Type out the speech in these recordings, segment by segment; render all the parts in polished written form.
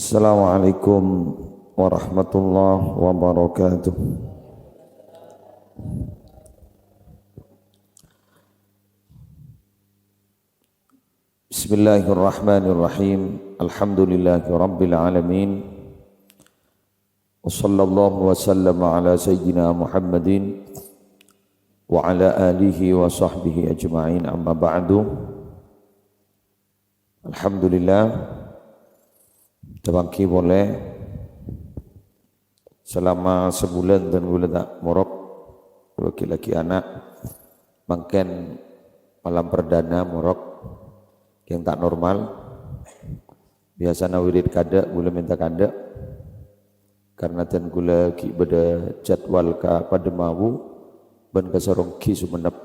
Assalamualaikum warahmatullahi wabarakatuh. Bismillahirrahmanirrahim. Alhamdulillahi rabbil alamin. Wa sallallahu wa sallama ala sayyidina Muhammadin wa ala alihi wa sahbihi ajma'in, amma ba'du. Alhamdulillah, terbangki boleh selama sebulan dan bulan tak morok laki-laki anak makan malam perdana morok yang tak normal. Biasanya wirid kada gula minta kada karena ten gula ki beda jadwal ka pada mawu ben kesorong ki sumenep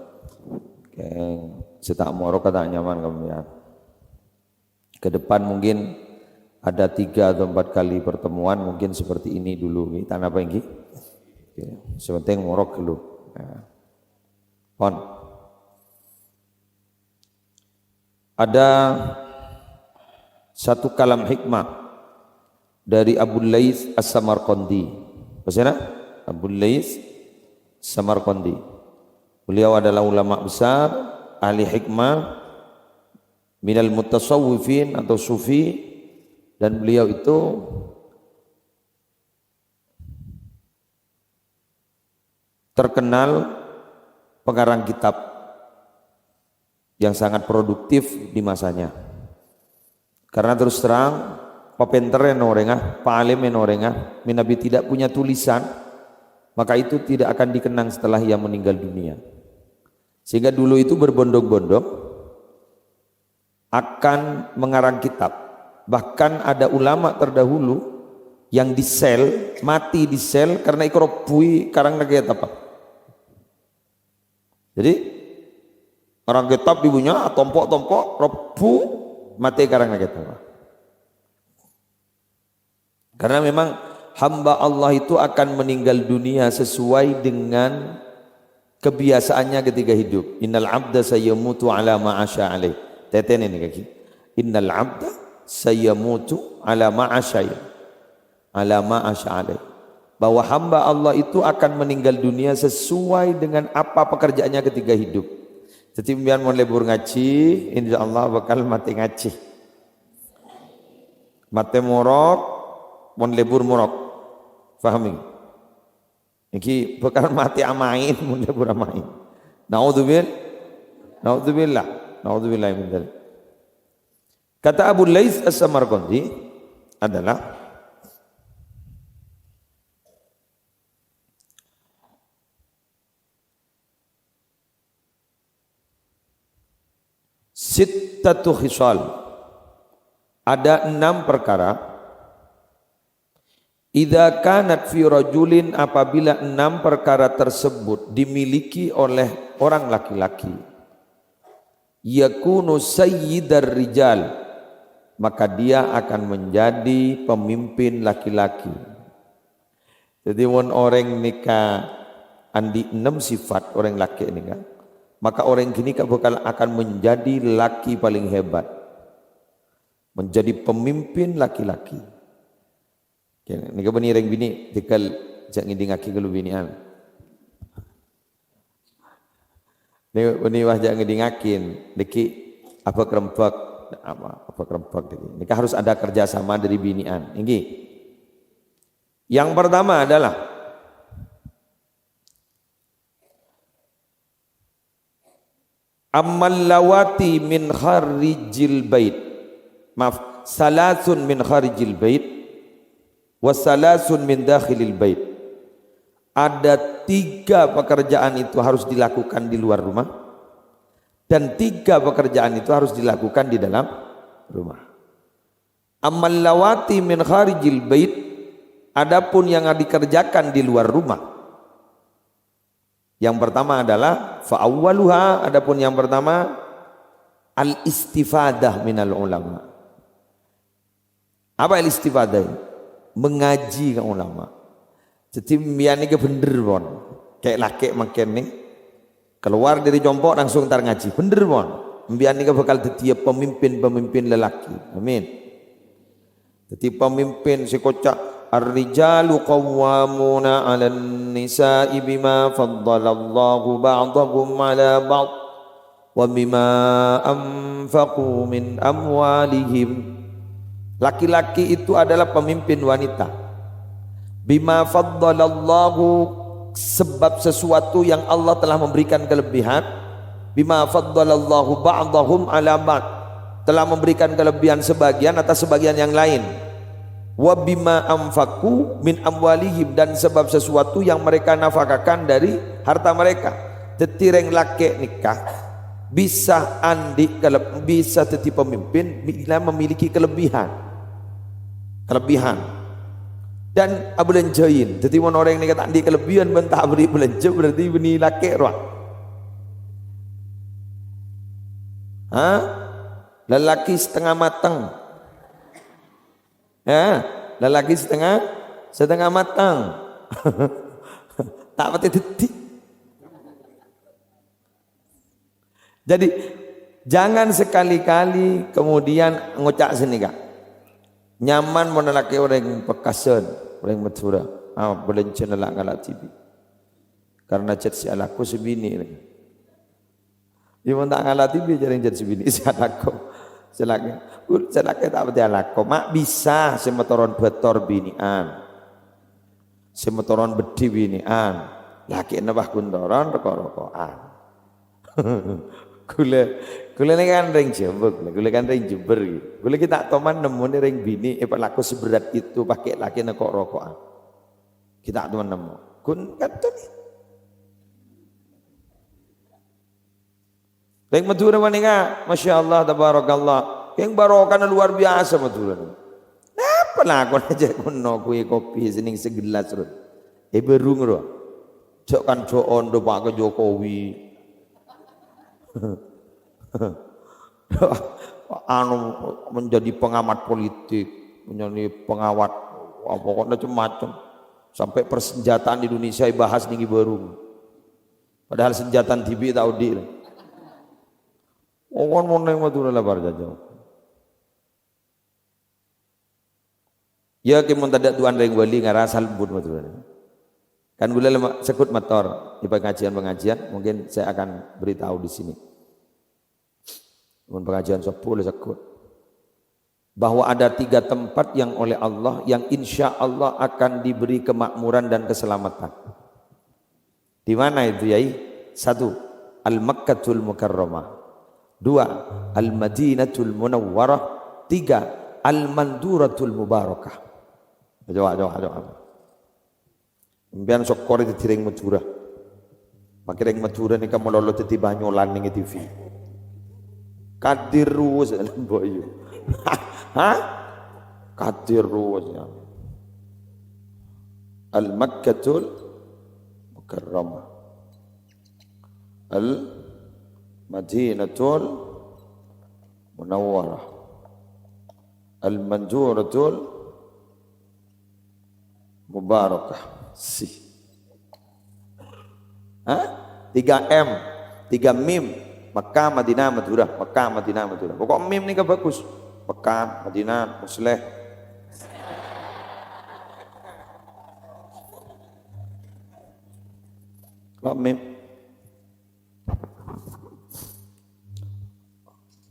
keng setak morok kata nyaman kamu ya. Ke depan mungkin ada 3 atau 4 kali pertemuan mungkin seperti ini dulu. Tanah apa ini? Sepenting morok dulu. Ada satu kalam hikmah dari Abu Laits As-Samarqandi. Pasana? Abu Laits Samarqandi. Beliau adalah ulama besar, ahli hikmah, minal mutasawwifin atau sufi. Dan beliau itu terkenal pengarang kitab yang sangat produktif di masanya. Karena terus terang, papenter orangah, pa'alim orangah, Nabi tidak punya tulisan, maka itu tidak akan dikenang setelah ia meninggal dunia. Sehingga dulu itu berbondong-bondong akan mengarang kitab. Bahkan ada ulama terdahulu yang disel, mati disel karena ikropui karang naget apa. Jadi orang kitab ibunya tompok-tompok robu mati karang naget apa. Karena memang hamba Allah itu akan meninggal dunia sesuai dengan kebiasaannya ketika hidup. Innal abda sayamutu ala ma'asya alaih. Teten ini kaki. Innal abda sayamutu ala ma'asyaya ala ma'asya'alai, bahwa hamba Allah itu akan meninggal dunia sesuai dengan apa pekerjaannya ketika hidup. Jadi biar mau lebur ngaji, insya Allah bakal mati ngaji, mati morok, mau lebur morok, fahami? Ini bakal mati amain, mau lebur amain. Naudzubillah, naudzubillah min dzalik. Kata Abu Laits As-Samarqandi adalah sittatu khisal, ada 6 perkara. Idza kanat fi rajulin, apabila 6 perkara tersebut dimiliki oleh orang laki-laki, yakunu sayyidar rijal, maka dia akan menjadi pemimpin laki-laki. Jadi orang nikah andi 6 sifat orang laki ini kan, maka orang gini bakal akan menjadi laki paling hebat, menjadi pemimpin laki-laki. Ini kan orang bini dikal jangan ngidingaki kalau binian. Ini wah jangan ngidingakin, diki apa kerempak. Apa kerempak ini harus ada kerjasama dari binian. Ini yang pertama adalah ammal lawati min kharijil bait, maaf, salasun min kharijil bait wa salasun min dakhilil bait. Ada 3 pekerjaan itu harus dilakukan di luar rumah, dan 3 pekerjaan itu harus dilakukan di dalam rumah. Ammal lawati min kharijil bait, adapun yang dikerjakan di luar rumah, yang pertama adalah fa awwaluha, adapun yang pertama al istifadah minal ulama. Apa al istifadah? Mengaji ke ulama. Jadi biar ini bener bon, kayak laki makin nih keluar dari jompo langsung tar ngaji, bener bon. Biar ini bakal jadi pemimpin lelaki. Amin. Jadi pemimpin si kocak ar-rijalu qawwamuna 'alan nisa'i bima faddalallahu ba'dahum 'ala ba'd wa bima anfaqu min amwalihim. Laki-laki itu adalah pemimpin wanita. Bima faddalallahu, sebab sesuatu yang Allah telah memberikan kelebihan. Bima faddalallahu ba'dahum 'ala ba'd, telah memberikan kelebihan sebagian atas sebagian yang lain. Wa bima anfaqu min amwalihim, dan sebab sesuatu yang mereka nafkahkan dari harta mereka. Tetireng laki nikah bisa bisa jadi pemimpin bila memiliki kelebihan. Dan abelenjain. Jadi mon orang yang kata di kelebihan bentak beri belanja berarti beni laki roh. Lelaki setengah matang. Lelaki setengah matang. Tak pati detik. Jadi jangan sekali-kali kemudian ngocak sini kak. Nyaman menelaki orang pekasan, orang Madura. Belanja nelak ngalak TV. Karena cat si alaku sebini. Dia mau tak ngalak TV jaring cat sebini si alaku. Selaki tak pati alaku. Mak bisa semetoron betor binian. Semetoron bedi binian. Laki nabah kundoron rokok-rokokan. Kula ni kan ring Jember, kula kan ring Jember. Kula kita toman nemu ni ring bini, laku seberat itu pakai laki nak rokokan. Kita toman nemu. Kun kata ni. Ring Madura manika, masya Allah, tabarakallah. Yang barokan luar biasa Madura. Apa lah aku aja kuno kue kopi sening segelas rut. Berung rut. Jok kan joon do Pak Jokowi. Menjadi pengamat politik, menjadi pengawat, pokoknya macam-macam. Sampai persenjataan di Indonesia dibahas nih baru. Padahal senjataan TV tahu di. Orang mau neng Madura lebar jauh. Ya kita tidak tuan ring wali ngarasal bud Madura. Kan boleh sekut motor di pengajian mungkin saya akan beritahu di sini. Pengajian 10 sekut. Bahwa ada 3 tempat yang oleh Allah yang insya Allah akan diberi kemakmuran dan keselamatan. Di mana itu yai? 1. Al-Makkatul Mukarramah. 2. Al-Madinatul Munawwarah. 3. Al-Manduratul Mubarakah. Coba. Impian sokor itu ring Madura. Pakai ring Madura ni kamu lolo teti banyolan ning TV. Kadir ruwes boyu. Kadir ruwes ya. Al-Makkatul Mukarramah. Al-Madinatul Munawwarah. Al-Manduratul Mubarakah. 3M, 3 mim. Mekah, Madinah, Madura. Mekah, Madinah, Madura. Pokok mim ni kan bagus. Mekah, Madinah, Musleh. Kok mim?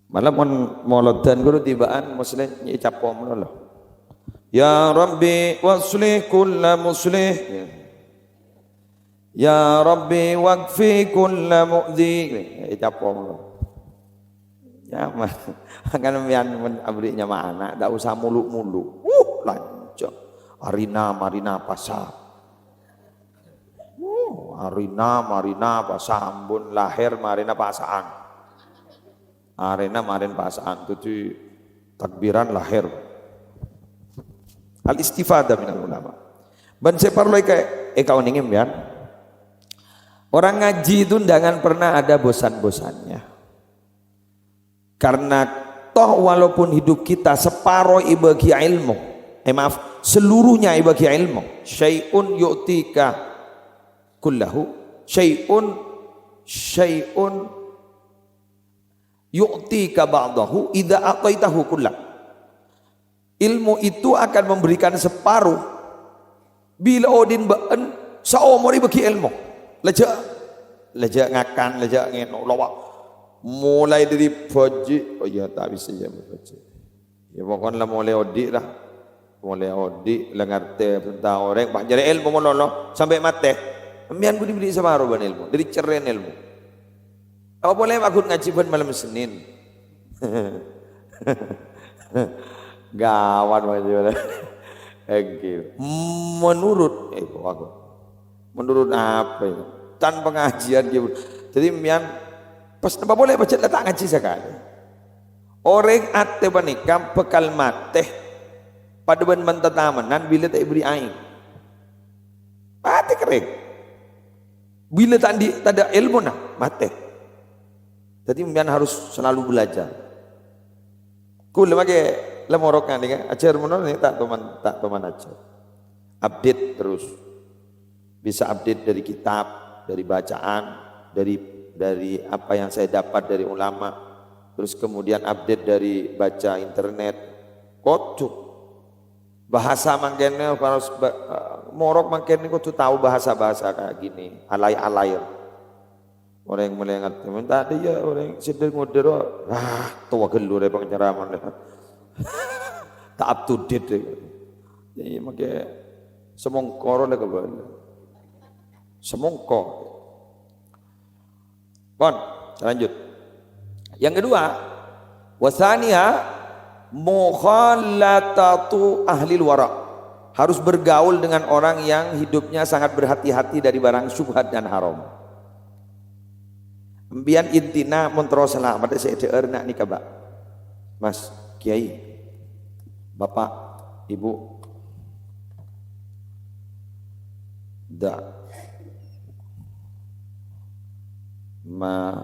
Malah molodan guru tibaan Musleh nyi capom loh. Ya Rabbi waslih kulla muslih. Ya Rabbi waqfi kulla mu'dhi. Capom. Ya mah. Kan mian abrinya mana, tak usah muluk-muluk. Lanjut. Marina pasar. Marina pasambun lahir marina pasaan. Marin pasaan itu takbiran lahir. Al-istifadah minal ulama. Ban separloi kau ningim ya. Orang ngaji itu jangan pernah ada bosan-bosannya. Karena toh walaupun hidup kita separuh ibagi ilmu. Seluruhnya ibagi ilmu. Syai'un yu'tika kullahu. Syai'un yu'tika ba'dahu idza ataitahu kullahu. ilmu itu akan memberikan separuh bila odin baan saomori bagi ilmu lejak ngakan lejak ngeno lawak mulai dari pagi oh ya tak bisa ya baca ya pokoknya mulai odik lah lah ngerti tentang orang bah jadi ilmu monolog sampai mati ambian budi beli separuh ban ilmu dari ceren ilmu apa boleh aku ngaji ban malam Senin gawat macam menurut aku menurut apa ya tanpa pengajian gitu jadi mian pas apa boleh baca tak ngaji sekali orang ate banikam bekal mate pada ban mentetamanan bila tak beri air mati kering bila tak ada ilmu nah mati jadi mian harus selalu belajar ku lemage lemoroknya nih kan ajar menurut ini tak teman ajar update terus bisa update dari kitab dari bacaan dari apa yang saya dapat dari ulama terus kemudian update dari baca internet kocok bahasa mangkene harus morok mangkene kudu tahu bahasa-bahasa kayak gini alay-alay orang yang melengat minta ada ya orang sedang modero tua gelur ya penceraman tak up to date jadi makanya semongkor lah kebal semongkor kon lanjut yang kedua wasaniha mukhalatatu ahli wara harus bergaul dengan orang yang hidupnya sangat berhati-hati dari barang syubhat dan haram ambian intina montro selamat saya nak nikah Pak Mas Kiai Bapak Ibu ma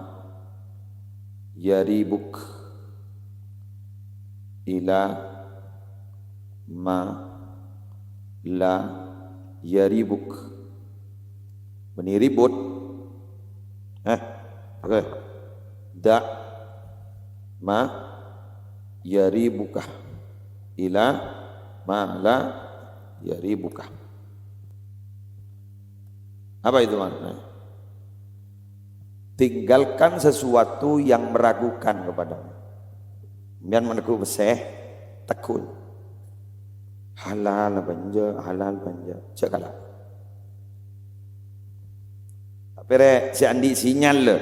yaribuk ila ma la yaribuk meniribut oke ma yaribuka ila ma la yaribuka apa itu maknanya tinggalkan sesuatu yang meragukan kepadamu biar meneku beseh tekun halal banja cakala tapi si andi sinyal le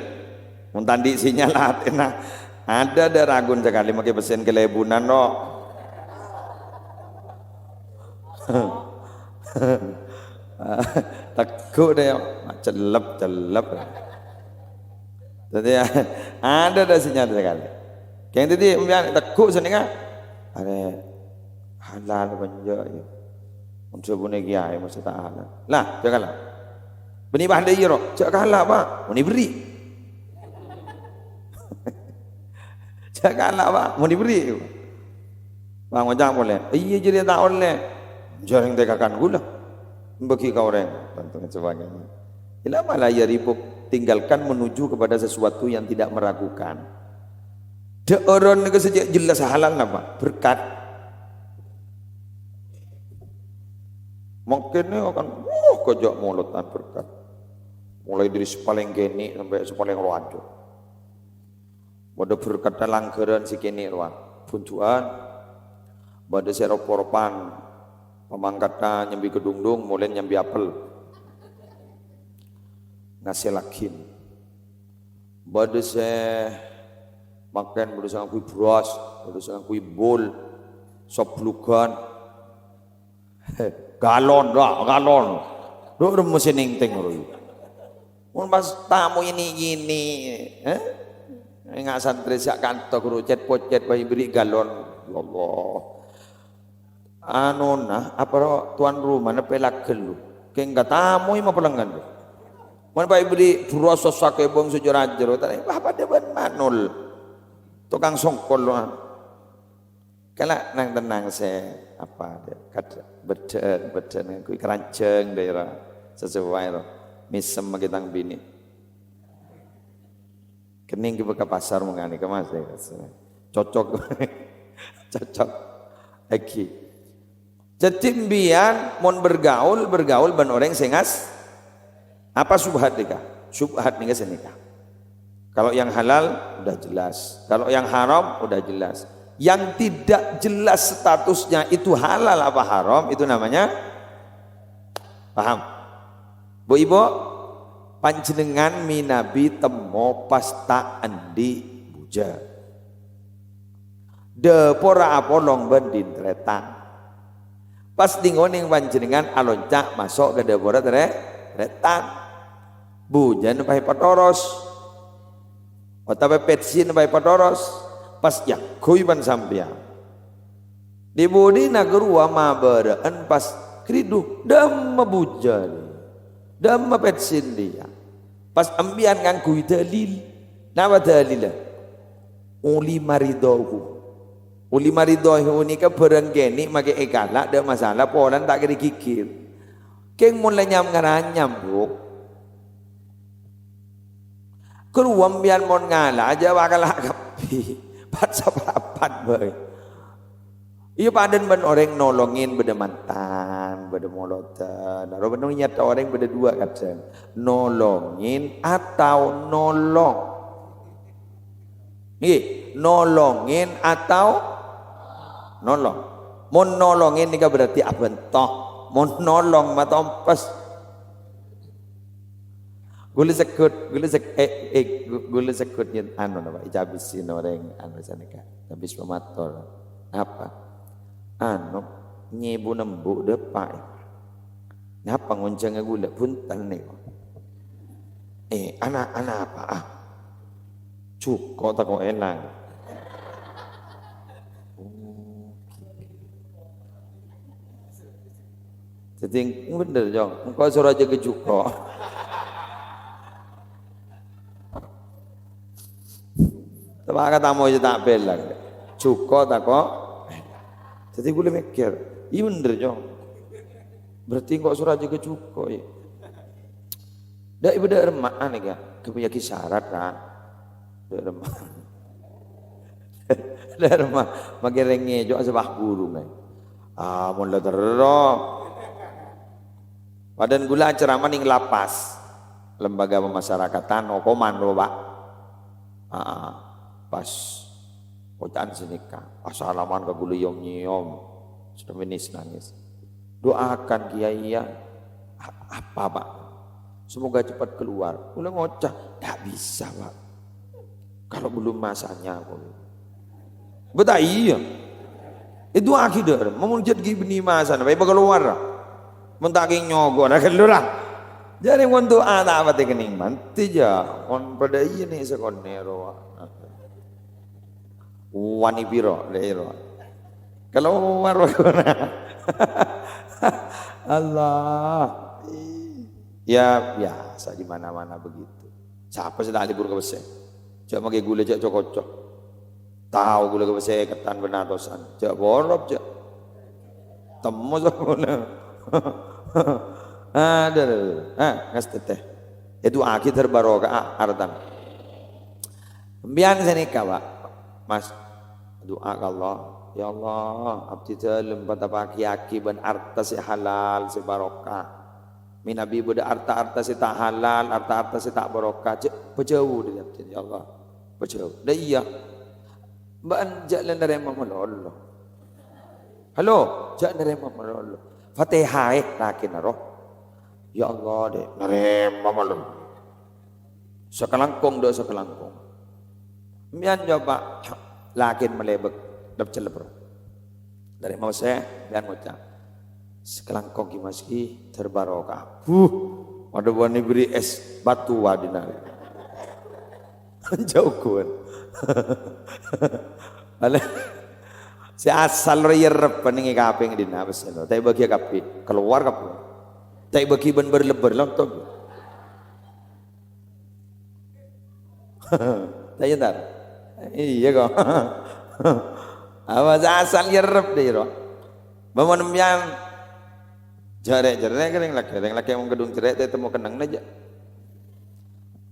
muntandi sinyal atena ada ragun sekali makai pesen kelebunan no tekuk deh celep jadi ada sinyal sekali yang tadi umpian tekuk sini kan ada halal banja ya untuk punya kiai masa tak halal lah janganlah beni bah dia ro cak kalah Pak mau diberi cak kalah Pak mau diberi bang macam boleh iya jadi tak boleh jaring tekakan gula bagi kau orang dan sebagainya ila malah ya ribuk tinggalkan menuju kepada sesuatu yang tidak meragukan deoron ke sejak jelas halal apa berkat mungkin akan kojok mulutan berkat mulai dari sepaling geni sampai sepaling roajo pada berkat langgaran si geni roan buntuan pada seroporopan pemangkatnya nyambi kedungdung mulai nyambi apel ngasih lakin pada saya makan pada saya kui beras pada saya kui bol sop lugan galon lu mesin ningting mun pas tamu ini gini nggak santri sak kantor kurucet pocet bayi beri galon ya Allah anu nah apa tuan rumah na pelak gelu kayak nggak tamu ima pelanggan tuh mana bayi beri beras sosak ebong sejarah jero tadi apa dia ban manul tukang songkol loh kalau nang tenang saya apa dia kata beden kui keranceng daerah sesuai loh misem makitang bini kening ke pasar mengani ke mas cocok cocok Aki. Jadi mbian mon bergaul ban orang sengas apa subhat nikah? Subhat nikah senikah. Kalau yang halal udah jelas, kalau yang haram udah jelas. Yang tidak jelas statusnya itu halal apa haram itu namanya paham? Bu Ibu, panjenengan minabi temo pasta andi buja. De pora apolong bendin tretan. Pas dingoning panjenengan aloncak masuk ke de pora tretan. Bujan pai patoros. Otape petsin pai patoros. Pas ya kuiban sampean. Di budi nagerua mabaraan pas kridu damma bujan. Damma petsin dia. Pas ambian ngangkui dalil. Nama dalilnya? Uli maridohu. Uli maridohu ni ke berenggeni make ekala ada masalah polan tak kira kikir. Keng mulai ngaranyam bro. Keruam bian mon ngala aja bakal kapi. Pat sapapat boy. Iya paden ben orang nolongin beda mantan, beda molotan. Naruh benung nyata orang beda dua kadang. Nolongin atau nolong. Nih, nolongin atau nolong. Mon nolongin ini berarti abentok. Mon nolong matompes. Gula sekut yin anu nama ijabisin orang anu saneka. Habis pemator. Apa? Anu nyibu nembu depak. Ngapa ngonceng gula punten nih. Anak apa? Cukup tak kau enak. Jadi bener jong, engkau suruh aja ke cukup. Tapi kata mau aja tak belang. Cukup tak kau. Jadi gue mikir, iya bener jong. Berarti engkau suruh aja ke cukup. Dah ibu dah remah aneh kan, kepunya kisyarat kan. Dah remah, makin renge jo sebah burung kan. Mula terok. Badan gula ceramah ning lapas, lembaga pemasyarakatan, komando pak. Pas bacaan senikah, assalaman ke gula nyom, sudah menis nangis. Doakan kiai ya, apa pak? Semoga cepat keluar. Gula ngocah, tak bisa pak. Kalau belum masanya aku. Betul iya. Itu akidah, mau jadi benih masa, baik keluar. Mentaking nyogo nak keluar. Jadi untuk anak apa tekening manti ja, on pada ini sekon nero. Wani biro leiro. Kalau keluar Allah. Ya biasa di mana-mana begitu. Siapa sedang libur ke Besek? Cak pakai gula cak cocok. Tahu gula ke Besek ketan benatosan. Cak borop cak. Temu sakuna. Ada. Ngas teteh. Itu akhir terbarokah artan. Biar saya nikah pak. Mas doa ke Allah. Ya Allah, abdi dalam pada pagi aki ben arta si halal si barokah. Minabi buda arta si tak halal, arta si tak barokah. Pejauh dia ya Allah. Pejauh. Dah iya. Mbak jalan dari mama Allah. Halo, jalan dari mama Allah. Fatihah lakin roh. Ya Allah deh, nerema malu. Sekelangkung do sekelangkung. Mian coba lakin melebek dap celebro. Dari mau saya dan ngucap. Sekelangkung kimaski terbarokah. Ada wani beri es batu wadina. Jauh kuan. Si asal riyerep peningi kaping dina beseno. Tapi bagi kapi keluar kapi. Tapi bagi ben berlebar lontok. Tapi ntar. Iya kok. Awas asal yerep deh ro. Bawa nembiang jare-jare kering laki yang gedung jare itu mau kenang aja.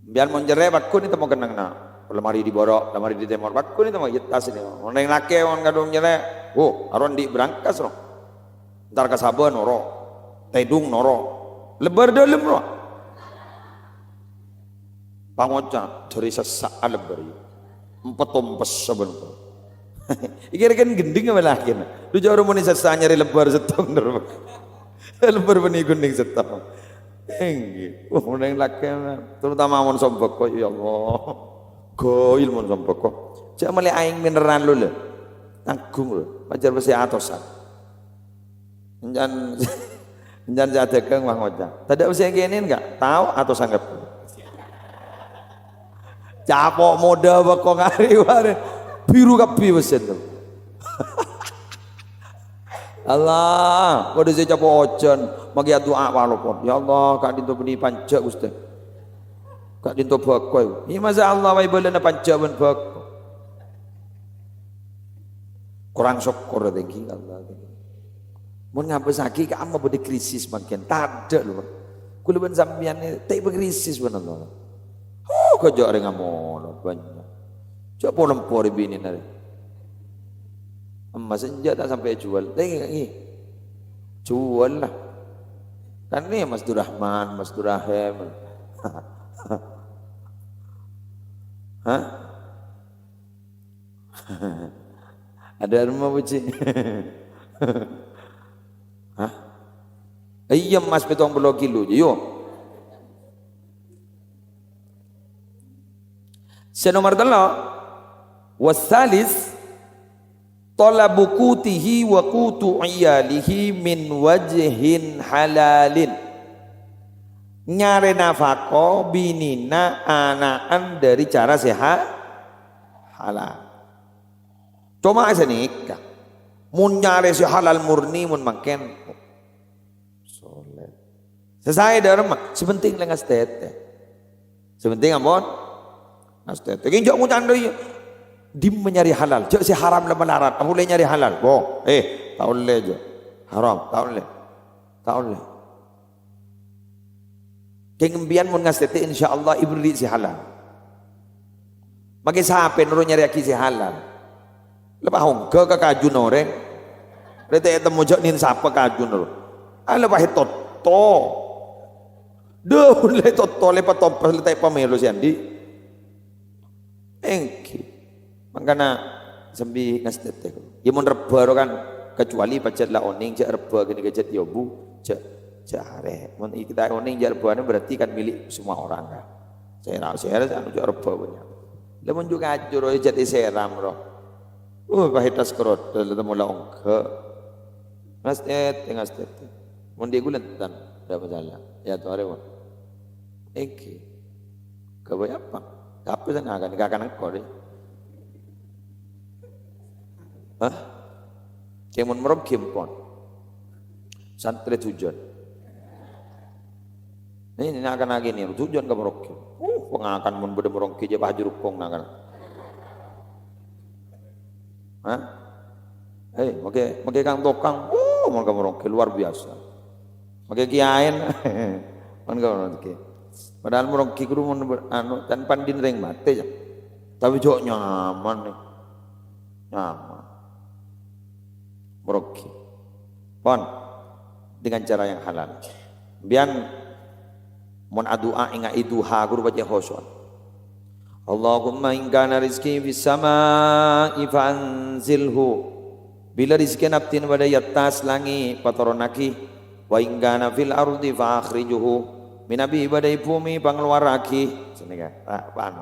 Biar mau jare bakun itu mau kenang na. Lemari diborok, lemari di temor bakun itu mau tas ini. Orang laki orang gedung jare Oh, aron di berangkas ro. Ntar kasaba noro. Tedung noro. Lebar dalam ro. Pangoca dari sesak lebar. Empetom sebentar. Iki kan gending apa lagi na? Lu jauh rumah ni sesak nyari lebar setong noro. Lebar benih gending setong. Enggi. Neng laki terutama mon sombok kok ya Allah. Goil mon sombok kok. Cak male aing mineran lu le. Tanggung lu. Pajar besi atosan. Enjan enjan jadekeng wah ngocah. Tadi usia gini enggak? Tahu atau sanggap? Capok moda bako ngari ware. Biru kapi besi tu. Allah, kau dah capok ojen. Magi doa walaupun. Ya Allah, kak dinto beni panca Gusti. Kak dinto bakoi. Ini masa Allah wai boleh na panca ben bak. Kurang syukur tinggi Allah. Mun ngapa sakit ka amma bade krisis makin tada lho. Kula ben sampeyan teh berkrisis ben Allah. Oh kejak dengan mono banyak. Coba lempor bini nare. Emas senja tak sampai jual. Jual lah. Kan ini Mas Durrahman, Mas Durrahem. Hah? Ada rumah buci. Hah? Iya Mas 70 kilo yo. Senomor 3 wasalis talabu qutihi wa qutu iyalihi min wajhin halalin. Nyari nafkah binina anaan dari cara sehat halal. Cuma asa nikah. Mun nyari si halal murni mun makan soleh. Selesai dah rumah. Sepenting lengas tete. Sepenting ampun. Astete. Kinjak mu candai. Dim menyari halal. Jok si haram le melarat. Aku le nyari halal. Boh. Tak boleh je. Haram. Tak boleh. Tak boleh. Kengembian mun ngastete insyaallah ibri si halal. Magi sape nuru nyari aki si halal. Lepas hongke ke kaju noreng. Rete temu jok nin sapa kaju nuru. Lepas toto. Duh le toto lepas topas letak pamelo si Andi. Engki. Makana sembi ngastete. Ya mun rebaro kan kecuali pacet la oning cak reba gini kejet yobu cak are. Mun kita oning jak rebane berarti kan milik semua orang kan. Saya anu cak reba punya. Lamun juga ajur jet seram roh. Pahitas kerot ketemu la ongke. Ngastete. Mun dia gulentan dah masalah. Ya tu are. Engki. Kau apa? Apa sana akan akan kau deh. Hah? Kemun merom kimpon. Santri tujuan. Ini akan lagi nih tujuan ke merok. Pengakan mun bede merok je baju rukong nakan. Hah? Mage kang tokang. Mun ke merok luar biasa. Mage kiain. Mun ke merok. Padahal merok guru mun anu tan pandin ring mate ya. Tapi jok nyaman nih. Nyaman. Meroki pon dengan cara yang halal bian mon adua inga iduha guru baca khoson Allahumma in kana rizki fis samaa'i fanzilhu bila rizki naftin pada atas langit patoronaki wa in kana fil ardi fa akhrijuhu min abi badai bumi pangluaraki senega panu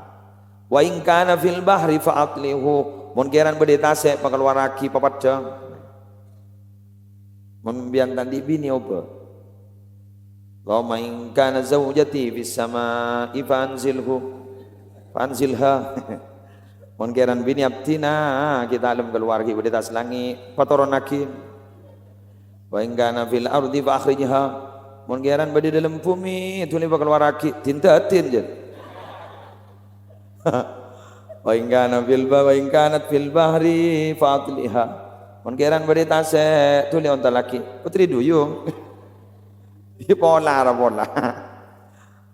wa in kana fil bahri fa atlihu mon geran badai tase pangluaraki papadang membian tadi bini apa? Allahumma in kana zawjati fis samaa'i fanzilha. Mun geran bini abtina kita alam keluarga di atas langit patoronaki. Wa in kana fil ardi fa akhrijha. Mun geran badi dalam bumi tuli keluaraki tintatin je. Wa in kana fil bahri fa atliha. Mengkiran beri tase tu lihat laki putri duyung, dia pola.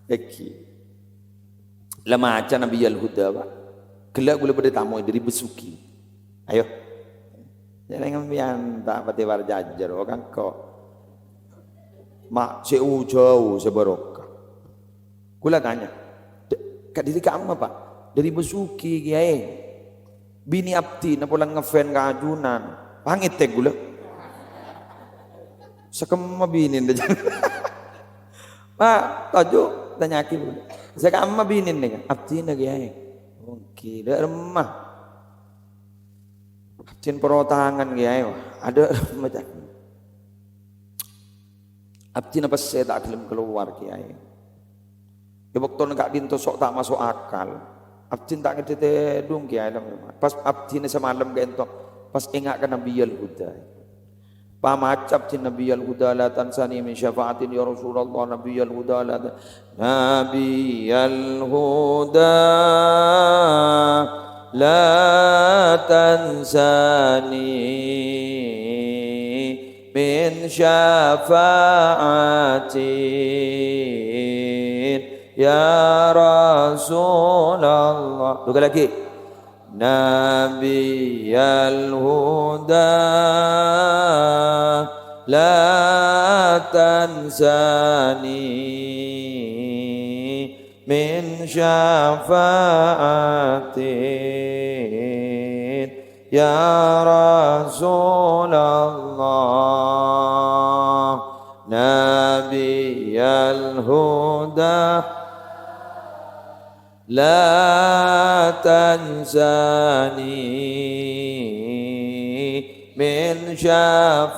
Eki, lama aja Nabi Al Huda pak, gelak boleh beri tamu dari besuki, ayo, Jangan ngembian tak pati war jajar kan kok. Mak jauh sebarokah. Kula tanya, kak diri kamu Pak? Dari Besuki kiai. Bini abdi napa lang ngefan kajunan. Pangit teh gula. Sekema binin dah. Pak, tajuk tanya aki gula. Sekema binin nih abdi na kiai. Oke, dah remah. Abdi perotangan kiai. Ada macam. Abdi napa saya tak gelem keluar kiai. Ya waktu nak dinto sok tak masuk akal. Abdi tak ngerti dong kiai. Pas abdi ni semalam gento. Pas ingat kan Nabi Al-Huda. Pamacap tin Nabi Al-Huda la tansani min syafaatin ya Rasulullah Nabi Al-Huda la Nabi Al-Huda la tansani min syafaatin ya Rasulullah. Dua lagi. Nabi al-huda la tansani min syafaatin ya Rasulullah. Nabi al-huda la tansani min syafaatin.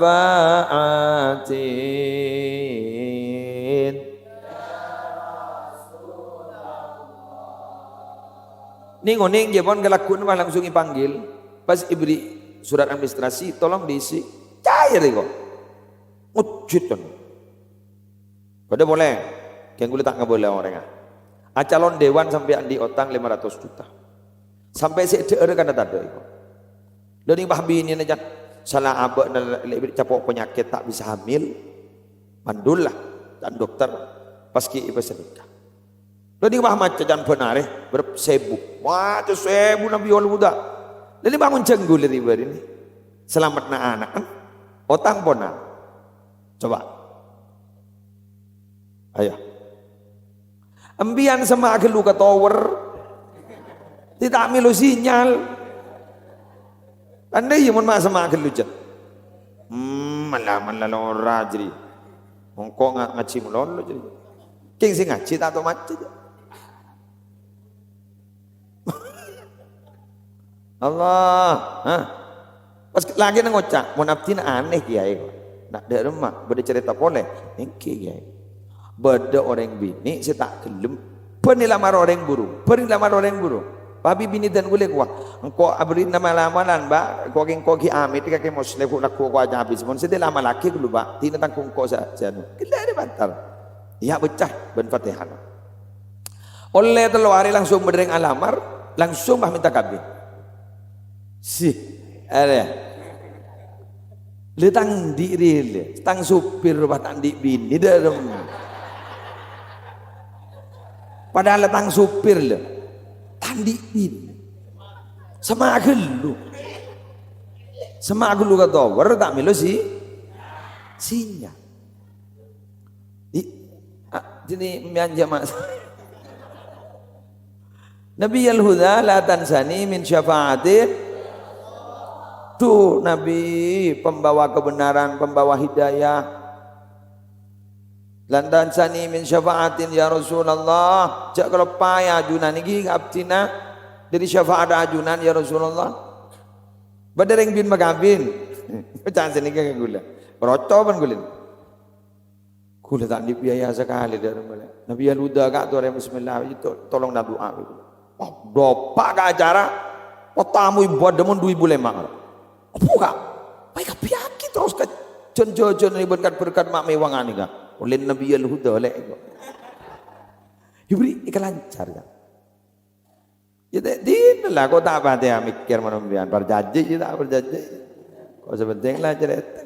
Ning oning jepon kelakun mah langsung dipanggil. Pas ibri surat administrasi tolong diisi. Cair kok. Ngujud kan. Pada boleh. Yang gue tak boleh orang calon dewan sampai di otang 500 juta. Sampai sedeer kan ada itu. Dan ini bahbi ini aja salah abak lebih capok penyakit tak bisa hamil. Mandul lah dan dokter paski ibu senikah. Dan ini bah macam jangan benar bersebu. Wah tu sebu Nabi Al-Huda. Dan ini bangun cenggul dari ini. Selamat na anak kan. Otang pona. Coba. Ayo. Ambian sama agelu ke tower tidak milu sinyal anda iya mun mak sama agelu jet malah ora jadi mongko ngaji mulon lo jadi king sing ngaji tak to mati Allah pas lagi nang ngocak mun abdi aneh kiai nak de rumah bade cerita boleh engke kiai. Bada orang bini saya tak gelem penilamar orang burung pabi bini dan gule kuah engkau abri nama lamalan mbak kau ki amit kaki muslim laku kau aja habis mon saya lama laki dulu mbak tina tangkung kau saja gila ada bantal ya pecah ben fatihah oleh telu hari langsung berdeng alamar langsung bah minta kabin sih ada letang diri tang supir bah tang di bini dalam padahal letang supir le tandiin sama agelu kata war tak milo si sinya jadi mianja mas Nabi Al-Huda la tansani min syafaatin tuh Nabi pembawa kebenaran pembawa hidayah. Lantan sani min syafaatin ya Rasulullah. Jak kalau payah ajunan ini abdina dari syafaat ajunan ya Rasulullah. Badereng bin magabin. Jangan sini ke gula. Rocoban gulin. Gula tak dibiaya sekali dari mana. Nabi Al-Huda kak tu orang Bismillah itu tolong nak doa. Oh, dopak ke acara. Oh tamu ibu demun 2,000 lemak. Apa kak? Baik piaki terus ke jon-jon ini berkat mak mewangan ni kak. Oleh Nabi Al-Huda oleh itu. Ibri ikan lancar kan. Ya din lah kau tak apa dia mikir manusia berjanji tak berjanji. Kau sebenting lah cerita.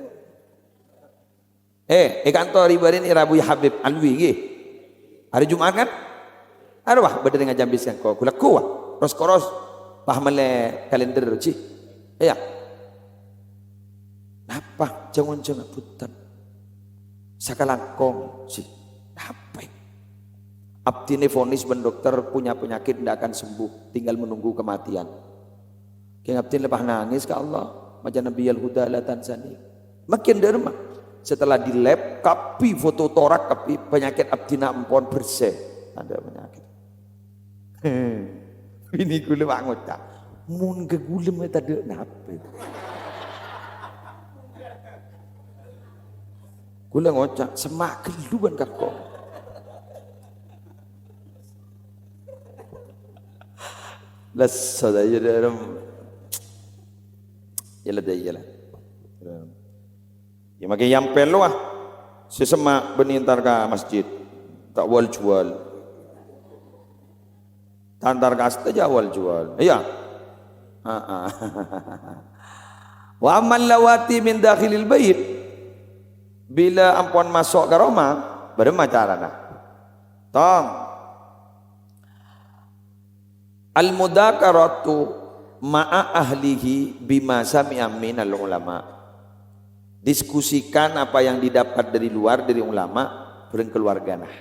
Kantor ibarin Rabu Habib Alwi ge. Hari Jumat kan? Arwah beda dengan jam biskan kau kulak kuah. Ros koros paham le kalender ci. Ya. Apa? Jangan-jangan putan. Sakalangkong sih. Apa? Abdi vonis ben dokter punya penyakit tidak akan sembuh, tinggal menunggu kematian. Keng abdi lepas nangis ke Allah, macam Nabi Al-Huda la Tanzani. Makin derma. Setelah di lab, kapi foto torak, kapi penyakit abdi nampon bersih. Ada penyakit. Ini gula banget tak. Mun ke gula mata ada napa? Gula ngocak semak keluan kakak. Lasa dah dalam. Yalah. Ya makin yampel loh ah. Sesemak benintar ke masjid. Tak wal jual. Tantar kasta jawal jual. Iya. Wa amal lawati min dakhilil bait. Bila ampun masuk ke rumah, bagaimana caranya? Tong. Al mudakaratu ma'a ahlihi bima sami'a minal ulama. Diskusikan apa yang didapat dari luar dari ulama bareng keluarga nah.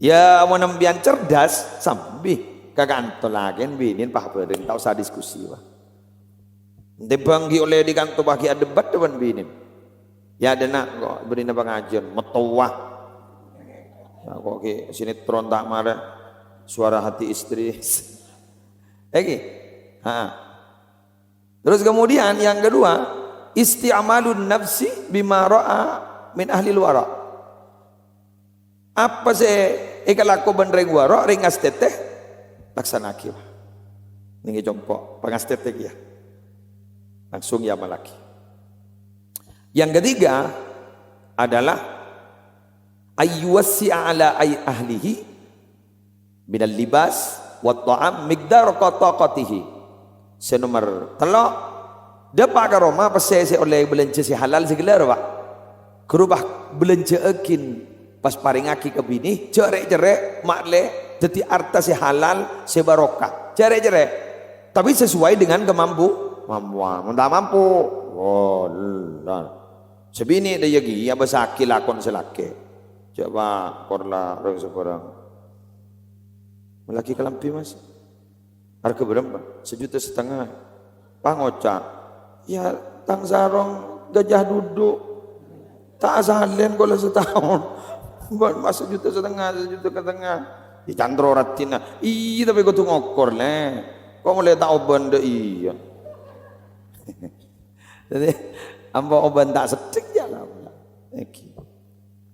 Ya mau nembian cerdas sambil kagak lagi binin pah bareng tak usah diskusi wah. Dibanggi oleh di kantor bagi ada debat depan binin. Ya ada nak kok beri pengajian metawah. Ya kok ke sinetron tak marah suara hati istri. Lagi. Terus kemudian yang kedua, isti'malun nafsi bima ra'a min ahli wara. Apa sih ikalaku benreng wara ringas teteh laksanaki. Ningi jompo pangas teteh ya. Langsung ya malaki. Yang ketiga adalah ayyuwasi'a ala ahlihi minal libas wa ta'am miqdar taqatihi. Senomor telok dapat ke Roma pasal oleh belanja si halal segala pak. Kerubah belanja akin pas paringaki ke bini cerek makle jadi arta si halal si barokah cerek tapi sesuai dengan kemampuan tak mampu sebini dia lagi ya besaki lakon selake coba korla orang seorang melaki kelampi mas harga berapa 1,5 juta pangocak ya tang sarong gajah duduk tak asalen kalau setahun buat masuk 1,5 juta dicantro ratina iya tapi kau tu ngokor leh kau mulai tak oban deh iya jadi ambo oban tak sedek jalan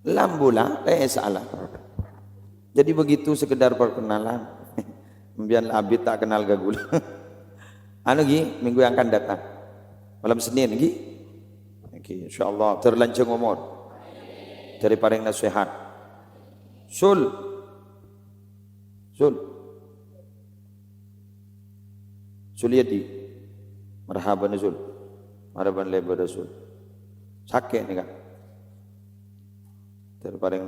lambula salah jadi begitu sekedar perkenalan biar abid tak kenal gagula anu gi minggu yang akan datang malam Senin gi insyaallah terlanceng umur dari paling nasihat sul Suliadi marhaban sul marhaban lebar sul sakit nih kak dari paling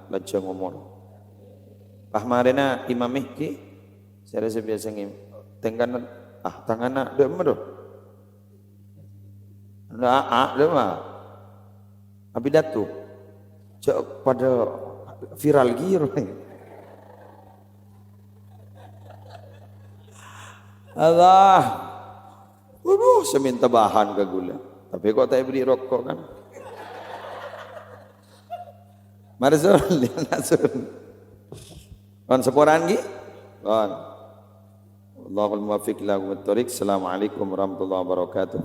lanceng umur pahmarena imamih ki saya rasa biasa ngim tengkan tangan nak dia mana nah dia mah abi datu cak pada viral giro Allah waduh seminta bahan ke gula tapi kok tak beri rokok kan Marzul dia nasul kon seporan gi kon Allahul muwaffiq ila aqwamit thoriq. Assalamualaikum warahmatullahi wabarakatuh.